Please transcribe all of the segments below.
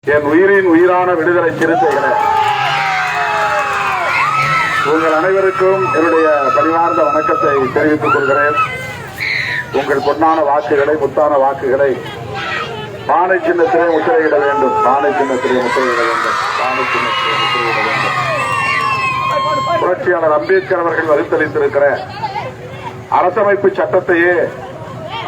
என் உயிரின் உயிரான விடுதலை சிறுத்தைகளே, உங்கள் அனைவருக்கும் என்னுடைய பணிவார்ந்த வணக்கத்தை தெரிவித்துக் கொள்கிறேன். உங்கள் பொன்னான வாக்குகளை, முத்தான வாக்குகளை பானை சின்னத்திலே முத்திரையிட வேண்டும். பானை சின்னத்திலே முத்திரையிட வேண்டும். பானை சின்னத்திலே முத்திரையிட வேண்டும். புரட்சியாளர் அம்பேத்கர் அவர்கள் வகுத்தளித்திருக்கிற அரசமைப்பு சட்டத்தையே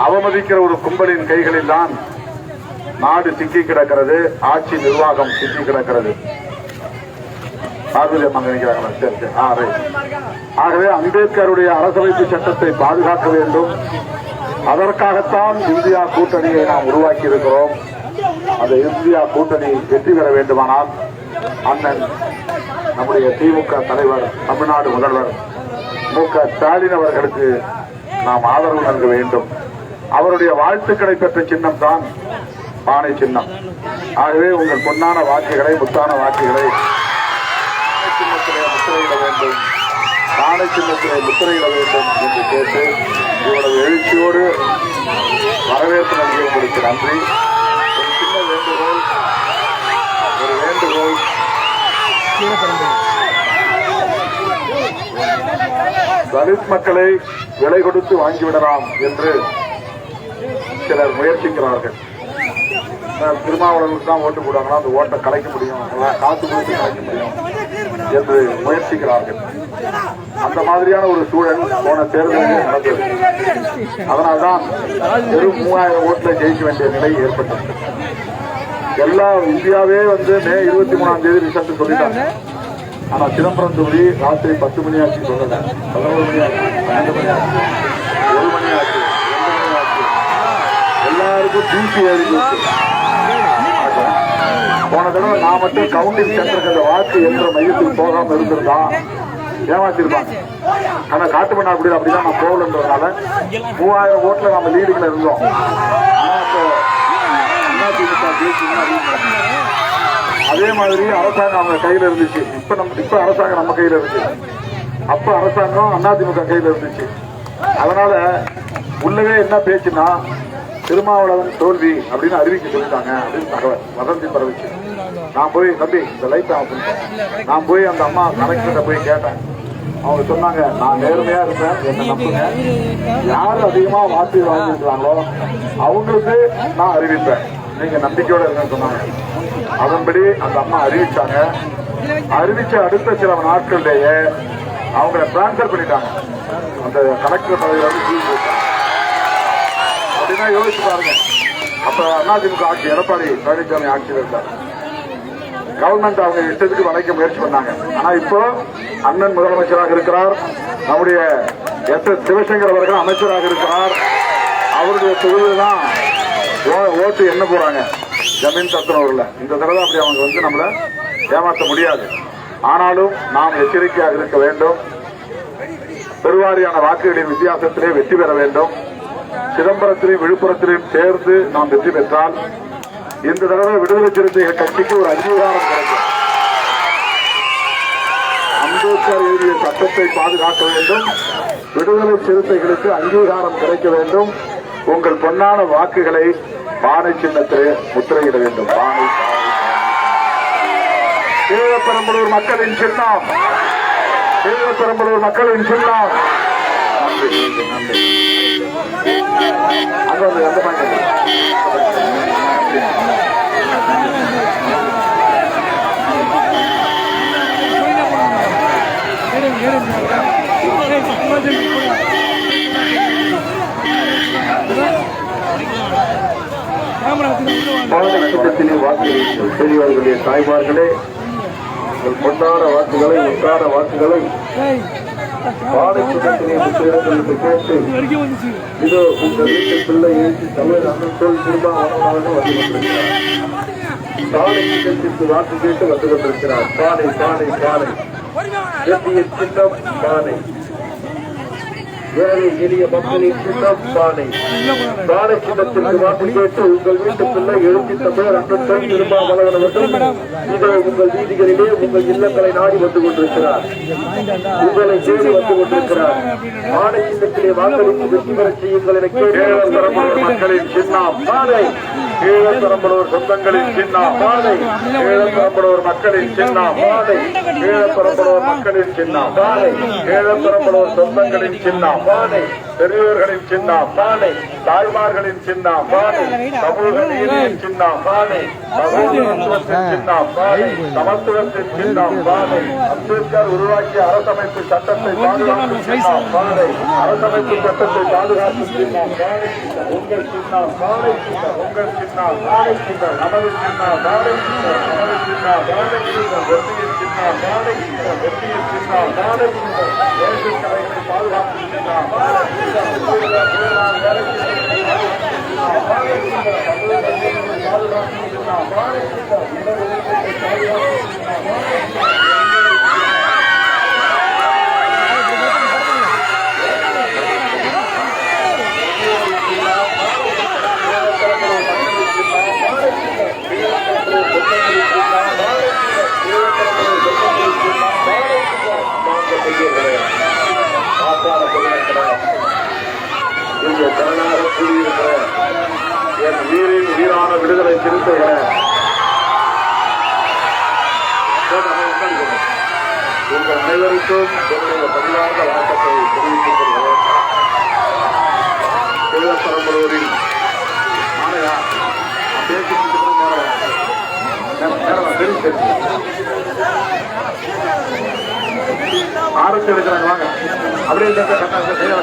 அவமதிக்கிற ஒரு கும்பலின் கைகளில் தான் நாடு சிக்கி கிடக்கிறது. ஆட்சி நிர்வாகம் சிக்கி கிடக்கிறது. ஆகவே அம்பேத்கருடைய அரசமைப்பு சட்டத்தை பாதுகாக்க வேண்டும். அதற்காகத்தான் இந்தியா கூட்டணியை நாம் உருவாக்கி இருக்கிறோம். அந்த இந்தியா கூட்டணி வெற்றி பெற வேண்டுமானால் அண்ணன் நம்முடைய திமுக தலைவர், தமிழ்நாடு முதல்வர் மு.க. ஸ்டாலின் அவர்களுக்கு நாம் ஆதரவு நல்க வேண்டும். அவருடைய வாழ்த்துக்களை பெற்ற சின்னம் தான் பானை சின்னம். ஆகவே உங்கள் பொன்னான வாக்குகளை, முத்தான வாக்குகளை சின்னத்திலே முத்திரையிட வேண்டும். பானை சின்னத்திலே முத்திரையிட வேண்டும் என்று கேட்டு இவ்வளவு எழுச்சியோடு வரவேற்பு நல்கிய உங்களுக்கு நன்றி. ஒரு சின்ன வேண்டுகோள், தலித் மக்களை விலை கொடுத்து வாங்கிவிடலாம் என்று சிலர் முயற்சிக்கிறார்கள். திருமாவளவனுக்கு தான் ஓட்டு போடுவாங்களா, அந்த ஓட்டை கலைக்க முடியும், காசு கொடுத்து கலைக்க முடியும் என்று முயற்சிக்கிறார்கள். அந்த மாதிரியான ஒரு சூழல் போன தேர்தலில் நடந்தது. அதனால்தான் வெறும் 3000 ஓட்டுல ஜெயிக்க வேண்டிய நிலை ஏற்பட்டது. எல்லா இந்தியாவே மே 23ஆம் தேதி ரிசல்ட் சொல்லிட்டாங்க. ஆனா சிதம்பரம் தொகுதி ராத்திரி 10 மணி ஆச்சு சொல்லல, 11 மணி ஆச்சு, 12 மணி ஆச்சு, 1 மணி ஆச்சு, 2 மணி ஆச்சு. எல்லாருக்கும் பிபி ஏறிச்சு. போன தடவை நான் மட்டும் கவுண்டிங் சென்டருக்கு அந்த வாக்கு என்ற மையத்துக்கு போகாம இருந்திருந்தா ஏமாத்திருப்பாங்க. ஆனா காட்டுமன்னா அப்படிதான் நான் போகலன்றதுனால 3000 ஓட்டுல நம்ம லீடுல இருந்தோம். அதே மாதிரி அரசாங்கம் அவங்க கையில இருந்துச்சு. இப்ப அரசாங்கம் நம்ம கையில இருக்கு. அப்ப அரசாங்கம் அதிமுக கையில இருந்துச்சு. அதனால உள்ளவே என்ன பேச்சுன்னா திருமாவளவன் தோல்வி அப்படின்னு அறிவிக்க சொல்லிட்டாங்க அப்படின்னு தகவல் வதந்தி பரவிச்சு. நான் போய் தம்பி இந்த லைட் ஆஃப் பண்ணிட்டேன். நான் போய் அந்த அம்மா கலெக்டர்கிட்ட போய் கேட்டேன். அவங்க சொன்னாங்க, நான் நேர்மையா இருப்பேன், என்ன நம்புங்க, யாரு அதிகமா வாக்கு வாங்கிருக்கிறாங்களோ அவங்களுக்கு நான் அறிவிப்பேன், நீங்க நம்பிக்கையோட இருங்கன்னு சொன்னாங்க. அதன்படி அந்த அம்மா அறிவிச்சாங்க. அறிவிச்ச அடுத்த சில நாட்கள்லேயே அவங்களை டிரான்ஸ்பர் பண்ணிட்டாங்க. அந்த கலெக்டர் பதவியில வந்து கீழ் போட்டாங்க. அப்படின்னா யோசிச்சு பாருங்க. அப்ப அதிமுக ஆட்சி, எடப்பாடி பழனிசாமி ஆட்சியில் இருந்தார். கவர்மெண்ட் அவங்க இஷ்டத்துக்கு வளைக்க முயற்சி பண்ணாங்க. ஆனா இப்போ அண்ணன் முதலமைச்சராக இருக்கிறார். நம்முடைய எஸ்.எஸ். சிவசங்கர் அவர்கள் அமைச்சராக இருக்கிறார். அவருடைய தொகுதியில் தான் ஓட்டு என்ன போறாங்க, ஜமீன் தத்துனூர்ல. இந்த தடவை அப்படி அவங்க நம்மள ஏமாற்ற முடியாது. ஆனாலும் நாம் எச்சரிக்கையாக இருக்க வேண்டும். பெருவாரியான வாக்குகளின் வித்தியாசத்திலே வெற்றி பெற வேண்டும். சிதம்பரத்திலையும் விழுப்புரத்திலையும் சேர்ந்து நாம் வெற்றி பெற்றால் இந்த தடவை விடுதலை சிறுத்தைகள் கட்சிக்கு ஒரு அங்கீகாரம் கிடைக்கும். அம்பேத்கர் எழுதிய சட்டத்தை பாதுகாக்க வேண்டும். விடுதலை சிறுத்தைகளுக்கு அங்கீகாரம் கிடைக்க வேண்டும். உங்கள் பொன்னான வாக்குகளை பானை சின்னத்திலே முத்திரையிட வேண்டும். பானை கீழப்பெரம்பலூர் மக்களின் சின்னம், கீழப்பெரம்பலூர் மக்களின் சின்னம். நன்றி நன்றி. அங்க வந்து எந்த பாயிண்ட் பெரியவர்களுடைய தாய்மார்களே, உங்கள் பொன்னான வாக்குகளை, முத்தான வாக்குகளை பாடத்திட்டத்திலே முத்திரையிடுங்கள் கேட்டு இதோ உங்கள் வீட்டு பிள்ளை எழுச்சி தமிழ் அண்ணன் தோல் திருமாவளவன் வந்து கொண்டிருக்கிறார். பாடத்திட்டத்திற்கு வாக்கு கேட்டு வந்து கொண்டிருக்கிறார். பானை பானை பானை, வெற்றிய சின்னம் பானை, ஏழை எளிய மக்களின் சின்னம் பானை. பானை சின்னத்திற்கு வாக்கு கேட்டு உங்கள் வீட்டு பிள்ளை எழுச்சி தமிழ் அண்ணன் தோல் திருமாவளவன் அவர்கள் இதோ உங்கள் வீதிகளிலே உங்கள் இல்லங்களை நாடி வந்து கொண்டிருக்கிறார். உங்களை தேடி வந்து கொண்டிருக்கிறார். பானை சின்னத்திலே வாக்களித்து வெற்றி பெற செய்யுங்கள் என கேட்டு மக்களின் சின்னம் பானை. ஈழப்பெரம்பலூர் சொந்தங்களின் சின்னம் பாதை, ஈழப்பெரம்பலூர் மக்களின் சின்னம் பாதை, ஈழப்பெரம்பலூர் மக்களின் சின்னம் பாதை, ஈழப்பெரம்பலூர் சொந்தங்களின் சின்னம் பாதை, பெரியோர்களின் சின்னம் பாதை, தாய்மார்களின் சின்னம் பாதை, சமூக நீதியின் சின்னம் பாதை, சகோதரத்துவத்தின் சின்னம் பாதை, சமத்துவத்தின் சின்னம் பாதை, அம்பேத்கர் உருவாக்கிய அரசமைப்பு சட்டத்தை பாதுகாக்கும் சின்னம் பாதை, அரசமைப்பு சட்டத்தை பாதுகாக்கும் சின்னம் பாதை, உங்கள் சின்னம் பாதை, உங்கள் சின்னம் பாதை, நமது சின்னம் பாதை, நமது சின்னம் பாதை, வெற்றியின் சின்னம் பாதை, வெற்றியின் சின்னம் பாதை, தேசிய கலைகளை பாதுகாக்கும் சின்னம் பாதை, இங்கே ஜனநாயக கூடியிருக்கிற என் உயிரின் உயிரான விடுதலை சிறுத்தைகளை உங்கள் அனைவருக்கும் என்னுடைய பதிலாக வணக்கத்தை தெரிவித்துக் கொள்கிறேன். ஈழப்பெரம்பலூரில் ஆணையா பேசிட்டு ஆரம்பிச்சு எடுக்கிறாங்க. வாங்க அப்படியே கையாள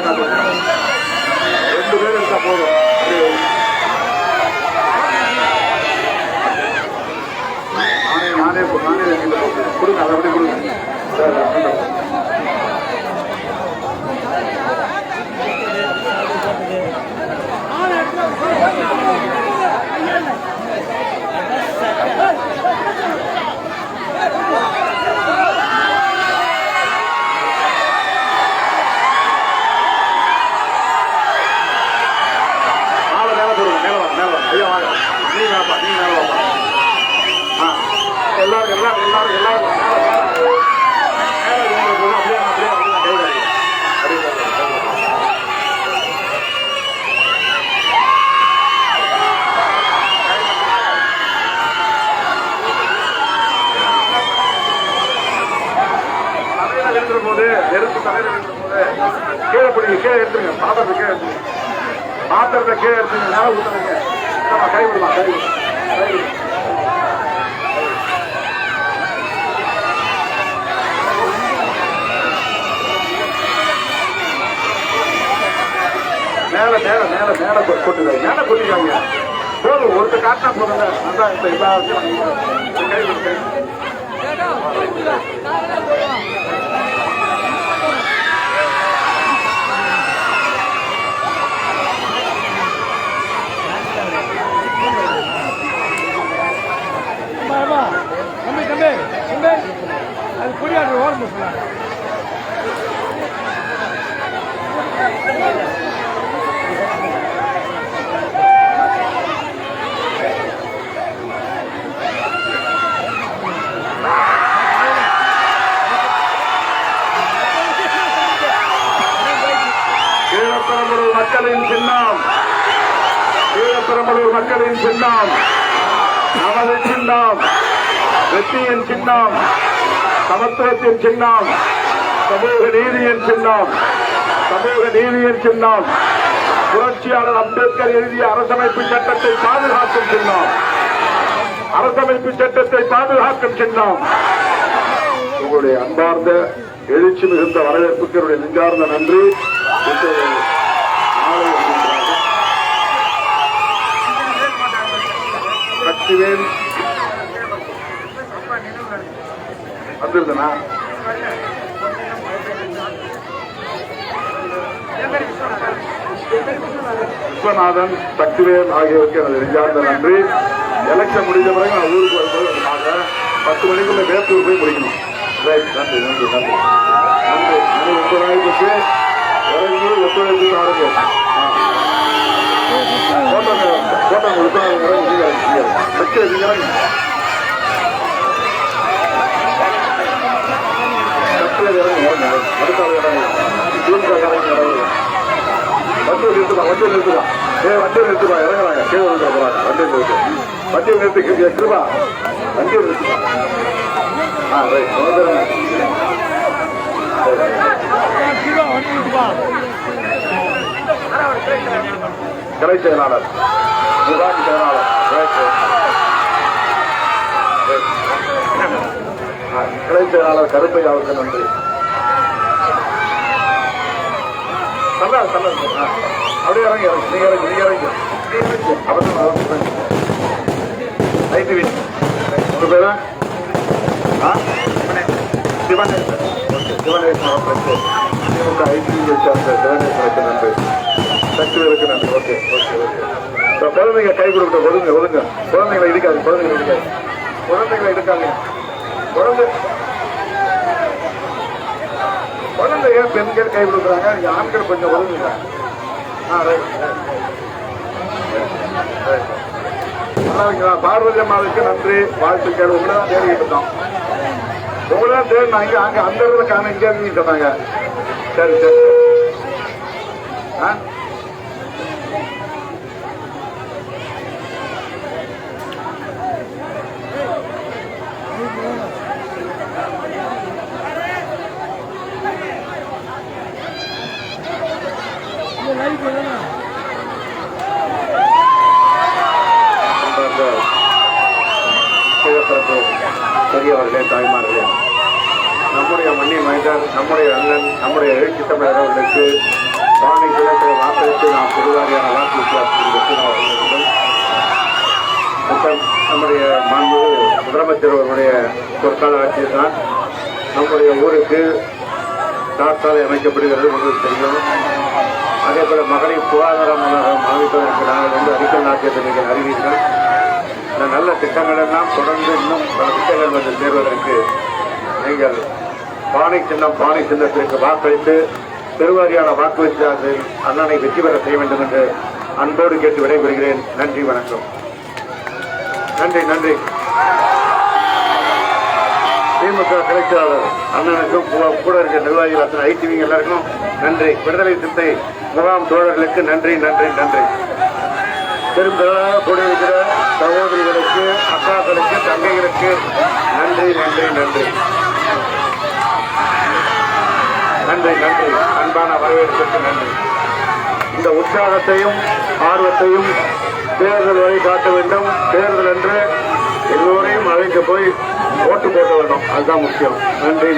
2 பேர் இருக்கா போதும். நானே கொடுங்க, அதை அப்படி கொடுங்க. கீழே பிடிங்க, கீழே எடுத்துருங்க, பாத்திரத்தை கீழே எடுத்துங்க, பாத்திரத்தை கீழே எடுத்துங்க, நேரம் ஊத்துறீங்க, கை விடலாம், கை மேல மேல மேல மேல கொட்டுங்க, மேல கொட்டிக்காங்க போதும். ஒருத்தர் காட்டினா போதுங்க. அதான் இப்ப எல்லாத்தையும் கை விடுங்க. அது புரியாது ஓரம் ஈழப்பெரம்பலூர் மக்களின் சின்னம், ஈழப்பெரம்பலூர் மக்களின் சின்னம், நமது சின்னம், வெற்றியின் சின்னம், சமத்துவத்தின் சின்னம், சமூக நீதியின் சின்னம், சமூக நீதியின் சின்னம், புரட்சியாளர் அம்பேத்கர் எழுதிய அரசமைப்பு சட்டத்தை பாதுகாக்கும் சின்னம், அரசமைப்பு சட்டத்தை பாதுகாக்கும் சின்னம். உங்களுடைய அன்பார்ந்த எழுச்சி மிகுந்த வரவேற்புக்கு என்னுடைய நெஞ்சார்ந்த நன்றி. சக்திவேல் வந்திருந்தனா விஸ்வநாதன், சக்திவேல் ஆகியோருக்கு எனது நெஞ்சார்ந்த நன்றி. எலெக்ஷன் முடிஞ்ச பிறகு நான் ஊருக்கு வரும்போது பார்க்க 10 மணிக்குள்ள வேப்பூர் போய் முடிக்கணும். ரைட், நன்றி நன்றி நன்றி நன்றி. ஒத்துழைப்புக்கு ஒத்துழைப்பு ஆரம்பி போட்டோ வண்டி நிறுத்துதான் வண்டியை நிறுத்துப்பா, இறங்குறாங்க, கீழே விழுந்துட போறாங்க. வண்டியை நிறுத்தி கிருபா, வண்டியை நிறுத்துப்பா. ரைட், கிளை செயலாளர் ஊராட்சி செயலாளர் கிளை செயலாளர் கருப்பையாவுக்கு நன்றி. நல்லா அப்படியே இறங்கி நீங்க இறங்கி அவர்கள் ஐடி வீட் உங்க பேரு சிவனேஸ்வரன். சிவனேஸ்வரன் அவர்களுக்கு திமுக ஐடி சார்ந்த சிவனேஸ்வரனுக்கு நன்றி. சக்திகளுக்கு நன்றி. Okay okay okay. குழந்தைங்க கை கொடுக்க ஒதுங்க. குழந்தைங்களை இடிக்காது. குழந்தைகளை எடுக்காங்க. குழந்தைங்க பெண்கள் கை கொடுக்குறாங்க. ஆண்கள் கொஞ்சம் ஒதுங்குங்க. பார்வதி அம்மாவுக்கு நன்றி, வாழ்த்துக்கள். உங்களை தான் தேடிட்டு இருந்தோம். உங்களை தான் தேடினாங்க. அங்க அந்த இடத்துல காண இங்க இருந்து சொன்னாங்க. சரி சரி. பெரியவர்களே, தாய்மார்களே, நம்முடைய மண்ணின் மைந்தர், நம்முடைய அண்ணன், நம்முடைய எழுச்சி தமிழர்களுக்கு பானை கிழக்கு வாக்களித்து நாம் பெருவாரியான வாக்கு வித்தியாசத்தில் நம்முடைய மாண்பு முதலமைச்சர் அவருடைய பொற்கால ஆட்சியில் தான் நம்முடைய ஊருக்கு தார்சாலை அமைக்கப்படுகிறது உங்களுக்கு தெரியும். அதே போல மகளிர் சுகாதார நலகம் அமைப்பதற்கு நாங்கள் அடிக்கல் நாட்டியத்தை நீங்கள் அறிவீர்கள். இந்த நல்ல திட்டங்கள் எல்லாம் தொடர்ந்து இன்னும் பல திட்டங்கள் வந்து சேர்வதற்கு நீங்கள் பானை சின்னத்திற்கு வாக்களித்து பெருவாரியான வாக்கு வித்தியாசத்தில் அண்ணனை வெற்றி பெற செய்ய வேண்டும் என்று அன்போடு கேட்டு விடைபெறுகிறேன். நன்றி, வணக்கம். நன்றி. திமுக கிளைச்சாளர் அண்ணனுக்கும் கூட இருக்க நிர்வாகிகள் அத்தனை ஐடிவிங்க எல்லாருக்கும் நன்றி. விடுதலை சிந்தை முகாம் தோழர்களுக்கு நன்றி. பெரும்பாலாக கூடியிருக்கிற சகோதரிகளுக்கு, அக்காக்களுக்கு, தங்கைகளுக்கு நன்றி. அன்பான வரவேற்புக்கு நன்றி. இந்த உற்சாகத்தையும் ஆர்வத்தையும் தேர்தல் வரை காட்ட வேண்டும். தேர்தல் என்று எல்லோரையும் அழைக்க போய் ஓட்டு போட்ட வேண்டும். அதுதான் முக்கியம். நன்றி.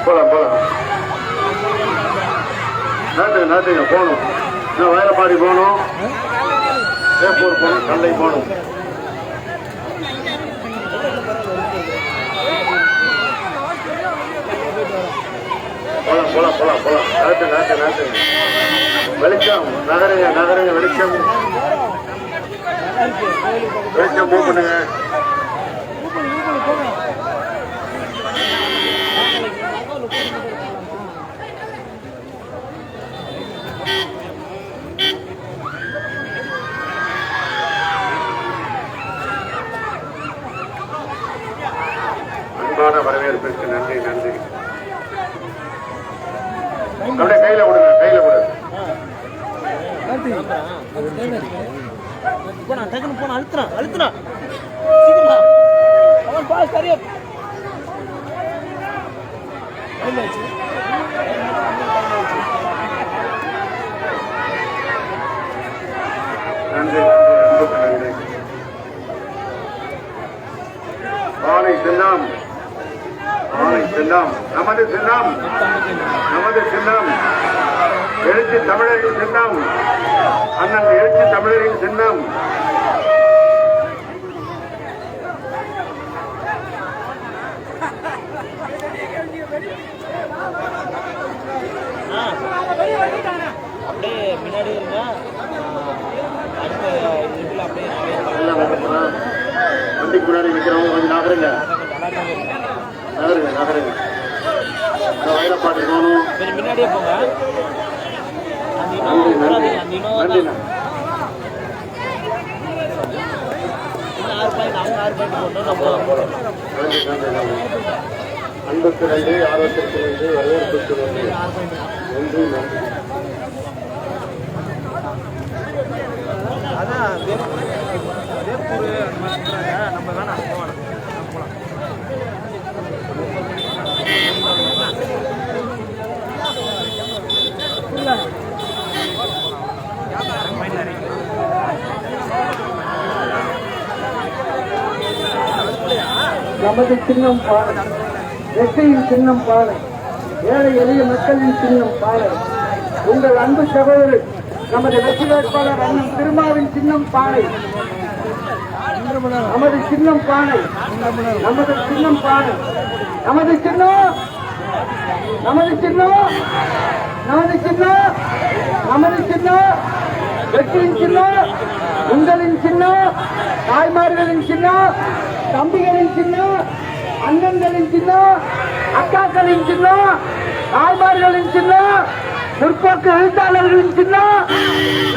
போலாம். நாட்டுங்க போகணும். இன்னும் வயலப்பாடி போகணும், சேப்பூர் போகணும், கல்லை போகணும். போலாம். நாட்டு வெளிச்சம் நகருங்க வெளிச்சம் மூவ் பண்ணுங்க. அன்பான வரவேற்பிற்கு நன்றி. அப்படியே கையில கொடுங்க. அழுத்துறான் அவன் பாஸ் சரியா நன்றி. ஆலை சின்னம் நமது சின்னம் எழுச்சி தமிழரின் சின்னம். அண்ணன் எழுச்சி தமிழரின் சின்னம். அப்படியே முன்னாடி வண்டிக்கு முன்னாடி நிற்கிறவங்க கொஞ்சம் நகருங்க. வயலப்பாட்டு போகணும். முன்னாடியே போங்க. நன்றிண்ணா. அன்புக்கு நன்றி, ஆரோக்கியத்திற்கு நன்றி, வரவேற்புக்கு நன்றி. நன்றி நன்றி. நமது சின்னம் பாலை, வெற்றியின் சின்னம் பாலை, ஏழை எளிய மக்களின் சின்னம் பாலை. உங்கள் அன்பு சகோதரர் நமது வெற்றி வேட்பாளர் அண்ணன் திருமாவின் சின்னம் பாலை. நமது சின்னம் பானை, நமது சின்னம் பானை, நமது சின்னம், நமது சின்னம், நமது சின்னம், நமது சின்னம், வெற்றியின் சின்னம், உங்களின் சின்னம், தாய்மார்களின் சின்னம், தம்பிகளின் சின்னம், அண்ணன்களின் சின்னம், அக்காக்களின் சின்னம், தாய்மார்களின் சின்னம், முற்போக்கு எழுத்தாளர்களின் சின்னம்,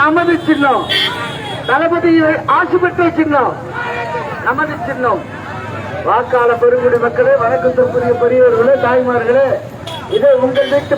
நமது சின்னம், தளபதி ஆட்சி பெற்ற சின்னம், நமது சின்னம். வாக்காள பெருங்குடி மக்களே, வணக்கத்திற்குரிய பெரியவர்களே, தாய்மார்களே, இதை உங்கள் வீட்டு